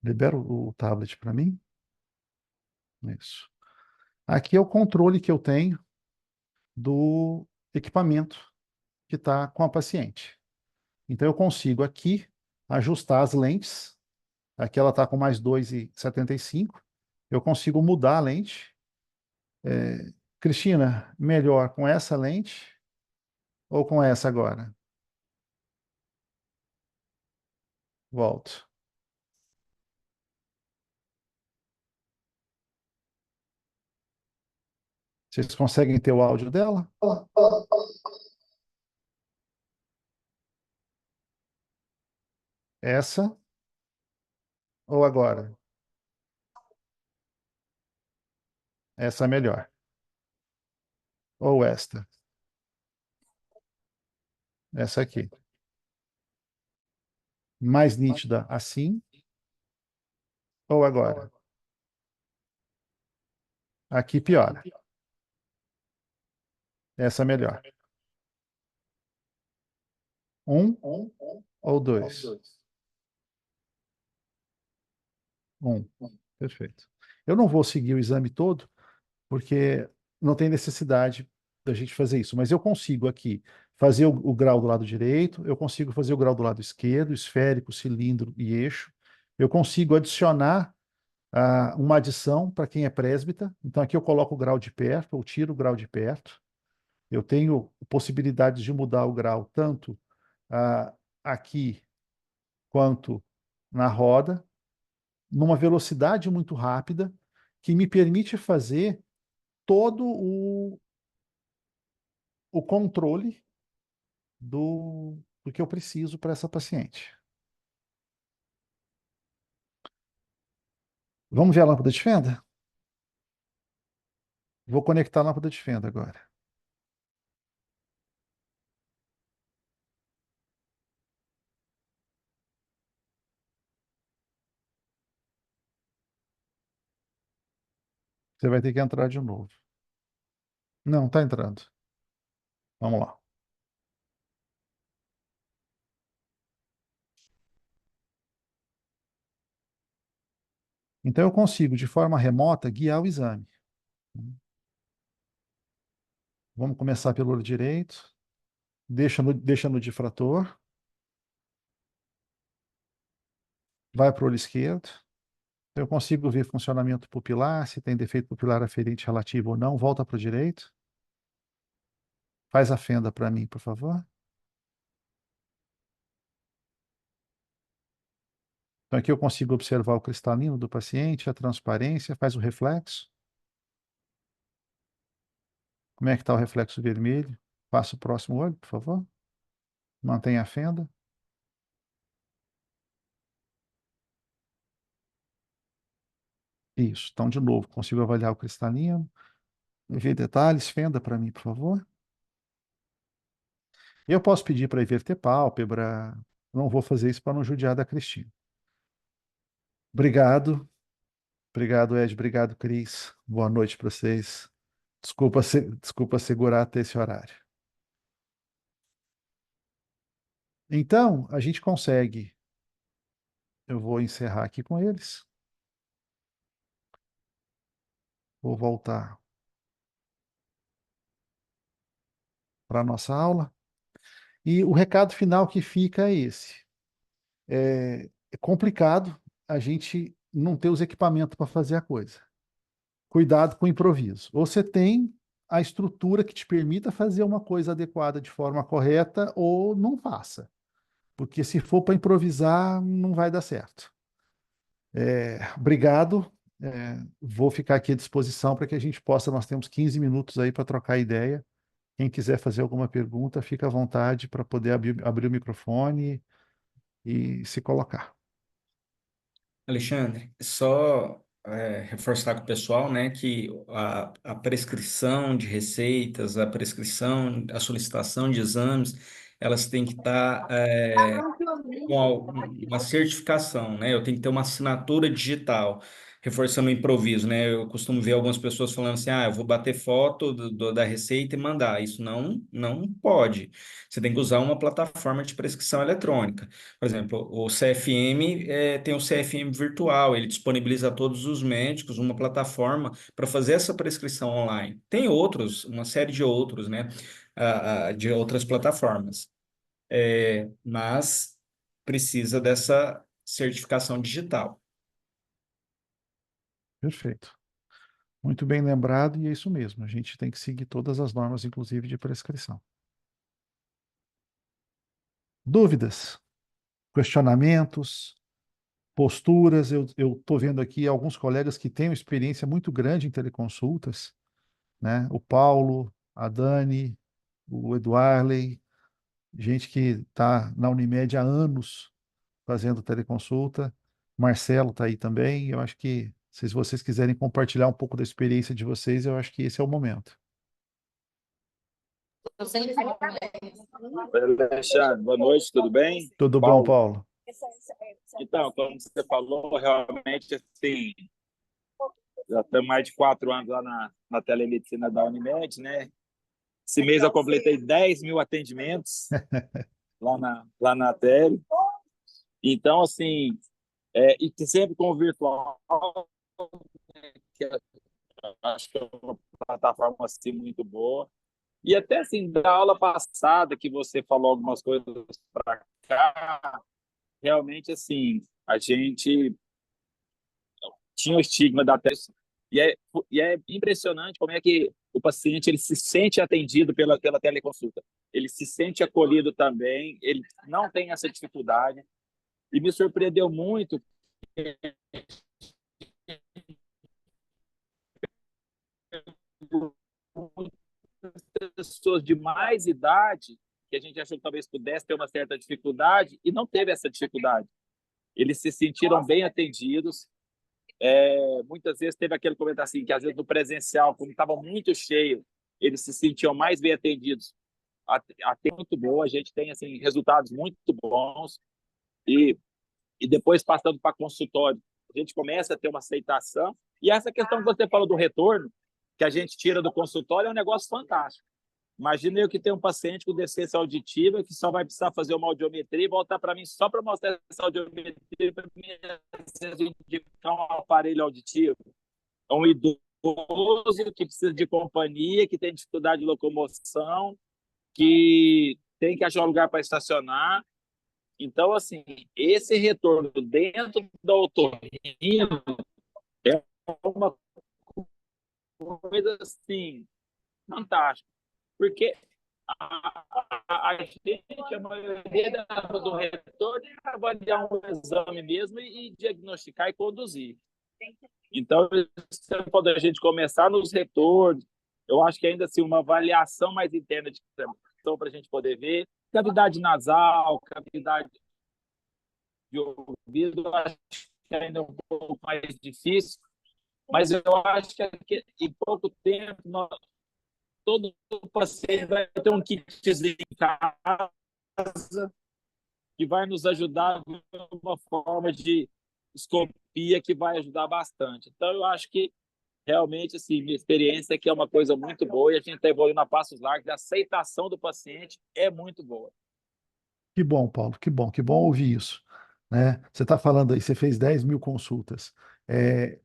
libera o tablet para mim. Isso. Aqui é o controle que eu tenho do equipamento que está com a paciente. Então, eu consigo aqui ajustar as lentes. Aqui ela está com mais 2,75. Eu consigo mudar a lente. Cristina, melhor com essa lente ou com essa agora? Volto. Vocês conseguem ter o áudio dela? Essa ou agora? Essa é melhor. Ou esta? Essa aqui. Mais nítida assim ou agora? Aqui piora. Essa é melhor. Um ou dois? Um. Perfeito. Eu não vou seguir o exame todo, porque não tem necessidade da gente fazer isso, mas eu consigo aqui fazer o grau do lado direito, eu consigo fazer o grau do lado esquerdo, esférico, cilindro e eixo. Eu consigo adicionar uma adição para quem é presbita. Então aqui eu coloco o grau de perto, ou tiro o grau de perto. Eu tenho possibilidades de mudar o grau tanto aqui quanto na roda, numa velocidade muito rápida, que me permite fazer todo o controle do que eu preciso para essa paciente. Vamos ver a lâmpada de fenda? Vou conectar a lâmpada de fenda agora. Você vai ter que entrar de novo. Não, está entrando. Vamos lá. Então eu consigo, de forma remota, guiar o exame. Vamos começar pelo olho direito. Deixa no difrator. Vai para o olho esquerdo. Eu consigo ver funcionamento pupilar, se tem defeito pupilar aferente relativo ou não. Volta para o direito. Faz a fenda para mim, por favor. Então aqui eu consigo observar o cristalino do paciente, a transparência, faz o reflexo. Como é que está o reflexo vermelho? Passa o próximo olho, por favor. Mantenha a fenda. Isso. Então, de novo, consigo avaliar o cristalino. Ver detalhes, fenda para mim, por favor. Eu posso pedir para inverter pálpebra. Não vou fazer isso para não judiar da Cristina. Obrigado. Obrigado, Ed. Obrigado, Cris. Boa noite para vocês. Desculpa segurar até esse horário. Então, a gente consegue. Eu vou encerrar aqui com eles. Vou voltar para a nossa aula. E o recado final que fica é esse. É complicado a gente não ter os equipamentos para fazer a coisa. Cuidado com o improviso. Ou você tem a estrutura que te permita fazer uma coisa adequada de forma correta, ou não faça. Porque se for para improvisar, não vai dar certo. Obrigado. Vou ficar aqui à disposição para que a gente possa. Nós temos 15 minutos aí para trocar ideia. Quem quiser fazer alguma pergunta, fica à vontade para poder abrir o microfone e se colocar. Alexandre, só reforçar com o pessoal, né, que a prescrição de receitas, a prescrição, a solicitação de exames, elas têm que estar com uma certificação, né? Eu tenho que ter uma assinatura digital, reforçando o improviso, né? Eu costumo ver algumas pessoas falando assim, eu vou bater foto da receita e mandar. Isso não pode. Você tem que usar uma plataforma de prescrição eletrônica. Por exemplo, o CFM tem o CFM virtual, ele disponibiliza a todos os médicos uma plataforma para fazer essa prescrição online. Tem outros, uma série de outros, né? De outras plataformas. Mas precisa dessa certificação digital. Perfeito. Muito bem lembrado, e é isso mesmo. A gente tem que seguir todas as normas, inclusive de prescrição. Dúvidas, questionamentos, posturas? Eu estou vendo aqui alguns colegas que têm uma experiência muito grande em teleconsultas, né? O Paulo, a Dani, o Eduarley, gente que está na Unimed há anos fazendo teleconsulta. Marcelo está aí também. Eu acho que, se vocês quiserem compartilhar um pouco da experiência de vocês, eu acho que esse é o momento. Oi, Alexandre, boa noite, tudo bem? Tudo bom, Paulo. Paulo? Então, como você falou, realmente, assim, já estamos mais de 4 anos lá na telemedicina da Unimed, né? Esse mês eu completei 10 mil atendimentos lá na tele. Então, assim, e que sempre com o virtual, que eu acho que é uma plataforma assim, muito boa. E até, assim, da aula passada, que você falou algumas coisas para cá, realmente, assim, a gente tinha o estigma da teste. E é impressionante como é que o paciente ele se sente atendido pela teleconsulta. Ele se sente acolhido também, ele não tem essa dificuldade. E me surpreendeu muito pessoas de mais idade, que a gente achou que talvez pudesse ter uma certa dificuldade, e não teve essa dificuldade. Eles se sentiram bem atendidos. Muitas vezes teve aquele comentário assim, que às vezes no presencial, como estava muito cheio, eles se sentiam mais bem atendidos. Até muito boa, a gente tem assim resultados muito bons e, e depois passando para consultório, a gente começa a ter uma aceitação. E essa questão que você falou do retorno, que a gente tira do consultório, é um negócio fantástico. Imagina eu que tenho um paciente com deficiência auditiva que só vai precisar fazer uma audiometria e voltar para mim só para mostrar essa audiometria para me indicar um aparelho auditivo. É um idoso que precisa de companhia, que tem dificuldade de locomoção, que tem que achar um lugar para estacionar. Então, assim, esse retorno dentro da otorrino é uma coisa assim fantástica, porque a gente, a maioria do retorno é avaliar um exame mesmo e diagnosticar e conduzir. Então, quando a gente começar nos retornos, eu acho que ainda assim uma avaliação mais interna de para a gente poder ver cavidade nasal, cavidade de ouvido, eu acho que ainda é um pouco mais difícil, mas eu acho que em pouco tempo todo paciente vai ter um kitzinho em casa que vai nos ajudar de uma forma de terapia que vai ajudar bastante. Então, eu acho que realmente, assim, minha experiência é que é uma coisa muito boa e a gente está evoluindo a passos largos, a aceitação do paciente é muito boa. Que bom, Paulo, que bom ouvir isso, né? Você está falando aí, você fez 10 mil consultas. É,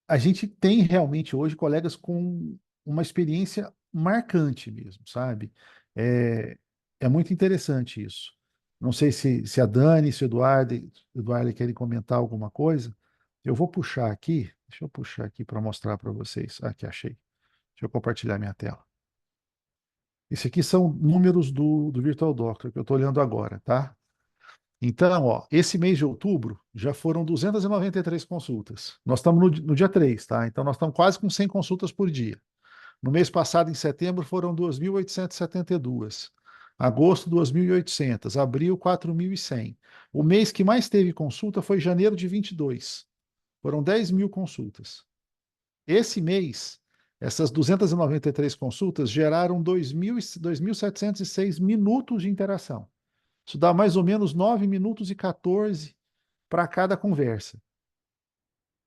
a gente tem realmente hoje colegas com uma experiência marcante mesmo, sabe? É, é muito interessante isso. Não sei se a Dani, se o Eduardo querem comentar alguma coisa. Eu vou puxar aqui, deixa eu puxar aqui para mostrar para vocês. Aqui, achei. Deixa eu compartilhar minha tela. Esse aqui são números do Virtual Doctor que eu estou olhando agora, tá? Então, ó, esse mês de outubro já foram 293 consultas. Nós estamos no dia 3, tá? Então, nós estamos quase com 100 consultas por dia. No mês passado, em setembro, foram 2.872. Agosto, 2.800. Abril, 4.100. O mês que mais teve consulta foi janeiro de 22. Foram 10 mil consultas. Esse mês, essas 293 consultas geraram 2.706 minutos de interação. Isso dá mais ou menos 9 minutos e 14 para cada conversa.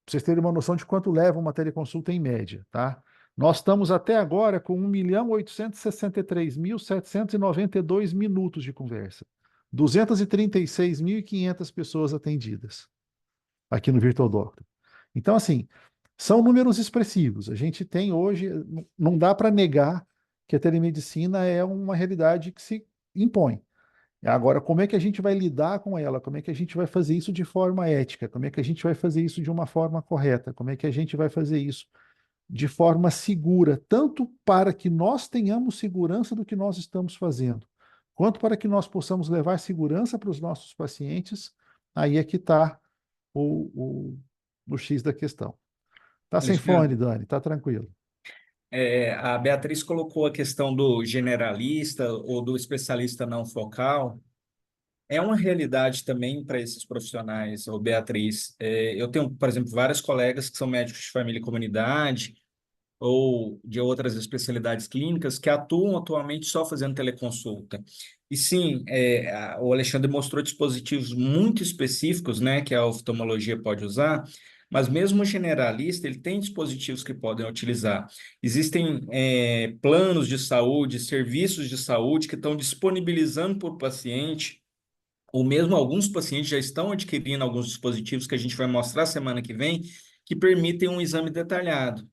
Para vocês terem uma noção de quanto leva uma teleconsulta em média, tá? Nós estamos até agora com 1.863.792 minutos de conversa. 236.500 pessoas atendidas aqui no Virtual Doctor. Então, assim, são números expressivos. A gente tem hoje, não dá para negar que a telemedicina é uma realidade que se impõe. Agora, como é que a gente vai lidar com ela? Como é que a gente vai fazer isso de forma ética? Como é que a gente vai fazer isso de uma forma correta? Como é que a gente vai fazer isso de forma segura, tanto para que nós tenhamos segurança do que nós estamos fazendo, quanto para que nós possamos levar segurança para os nossos pacientes? Aí é que está o, o X da questão. Tá sem fone, Alexandre, Dani, tá tranquilo. a Beatriz colocou a questão do generalista ou do especialista não focal. É uma realidade também para esses profissionais, ô Beatriz. Eu tenho, por exemplo, vários colegas que são médicos de família e comunidade ou de outras especialidades clínicas que atuam atualmente só fazendo teleconsulta. E sim, o Alexandre mostrou dispositivos muito específicos, né, que a oftalmologia pode usar, mas mesmo o generalista, ele tem dispositivos que podem utilizar. Existem planos de saúde, serviços de saúde que estão disponibilizando para o paciente, ou mesmo alguns pacientes já estão adquirindo alguns dispositivos que a gente vai mostrar semana que vem, que permitem um exame detalhado.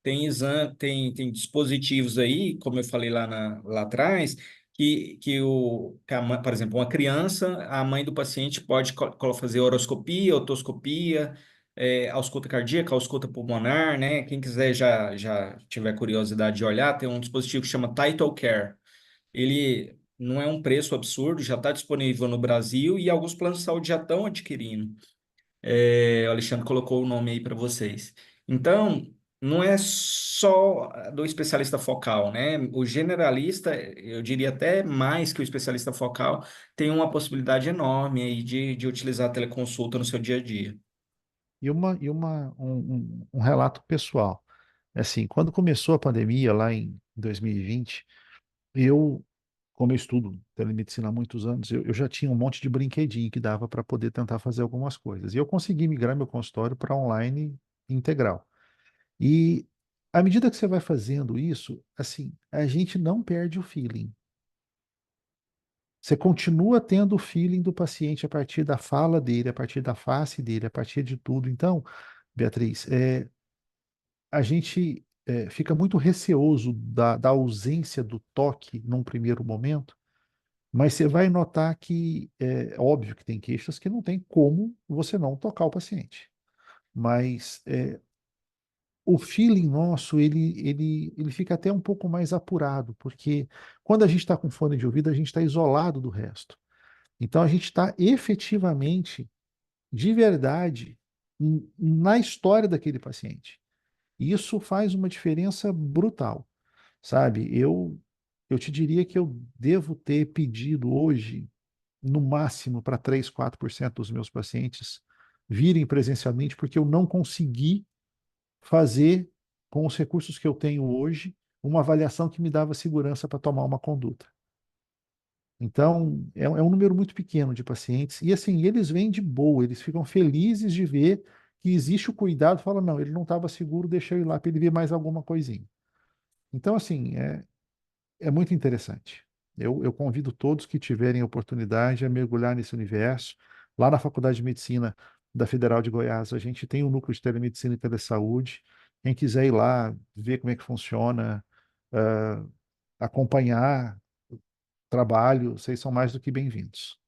Tem dispositivos aí, como eu falei lá atrás, por exemplo, uma criança, a mãe do paciente pode fazer horoscopia, otoscopia, ausculta cardíaca, ausculta pulmonar, né? Quem quiser já tiver curiosidade de olhar, tem um dispositivo que chama Title Care. Ele não é um preço absurdo, já está disponível no Brasil e alguns planos de saúde já estão adquirindo. O Alexandre colocou o nome aí para vocês. Então, não é só do especialista focal, né? O generalista, eu diria até mais que o especialista focal, tem uma possibilidade enorme aí de utilizar a teleconsulta no seu dia a dia. Um relato pessoal. Assim, quando começou a pandemia, lá em 2020, eu, como eu estudo telemedicina há muitos anos, eu já tinha um monte de brinquedinho que dava para poder tentar fazer algumas coisas. E eu consegui migrar meu consultório para online integral. E à medida que você vai fazendo isso, assim, a gente não perde o feeling. Você continua tendo o feeling do paciente a partir da fala dele, a partir da face dele, a partir de tudo. Então, Beatriz, a gente fica muito receoso da ausência do toque num primeiro momento, mas você vai notar que é óbvio que tem queixas que não tem como você não tocar o paciente. Mas o feeling nosso, ele fica até um pouco mais apurado, porque quando a gente está com fone de ouvido, a gente está isolado do resto. Então, a gente está efetivamente, de verdade, na história daquele paciente. E isso faz uma diferença brutal, sabe? Eu te diria que eu devo ter pedido hoje, no máximo, para 3, 4% dos meus pacientes virem presencialmente, porque eu não consegui fazer, com os recursos que eu tenho hoje, uma avaliação que me dava segurança para tomar uma conduta. Então, é um número muito pequeno de pacientes, e assim, eles vêm de boa, eles ficam felizes de ver que existe o cuidado, fala, não, ele não estava seguro, deixa eu ir lá para ele ver mais alguma coisinha. Então, assim, é muito interessante. Eu convido todos que tiverem oportunidade a mergulhar nesse universo. Lá na Faculdade de Medicina da Federal de Goiás, a gente tem um núcleo de telemedicina e telesaúde. Quem quiser ir lá, ver como é que funciona, ah, acompanhar o trabalho, vocês são mais do que bem-vindos.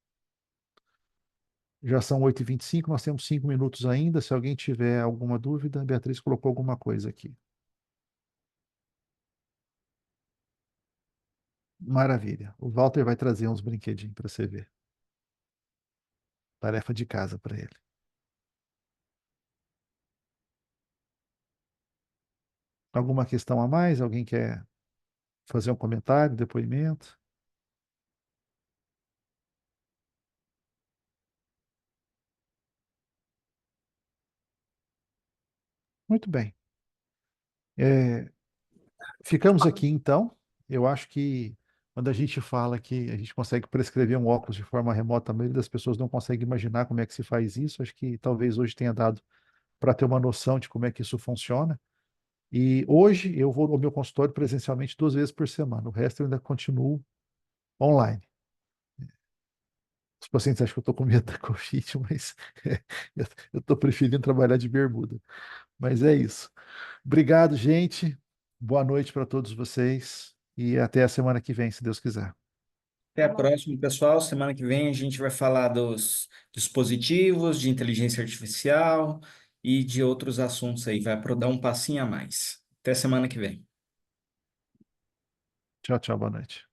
Já são 8h25, nós temos 5 minutos ainda. Se alguém tiver alguma dúvida, a Beatriz colocou alguma coisa aqui. Maravilha. O Walter vai trazer uns brinquedinhos para você ver. Tarefa de casa para ele. Alguma questão a mais? Alguém quer fazer um comentário, depoimento? Muito bem. É, ficamos aqui então. Eu acho que quando a gente fala que a gente consegue prescrever um óculos de forma remota, a maioria das pessoas não consegue imaginar como é que se faz isso. Acho que talvez hoje tenha dado para ter uma noção de como é que isso funciona. E hoje eu vou ao meu consultório presencialmente 2 vezes por semana. O resto eu ainda continuo online. Os pacientes acham que eu estou com medo da Covid, mas eu estou preferindo trabalhar de bermuda. Mas é isso. Obrigado, gente. Boa noite para todos vocês e até a semana que vem, se Deus quiser. Até a próxima, pessoal. Semana que vem a gente vai falar dos dispositivos, de inteligência artificial e de outros assuntos aí. Vai dar um passinho a mais. Até semana que vem. Tchau, tchau, boa noite.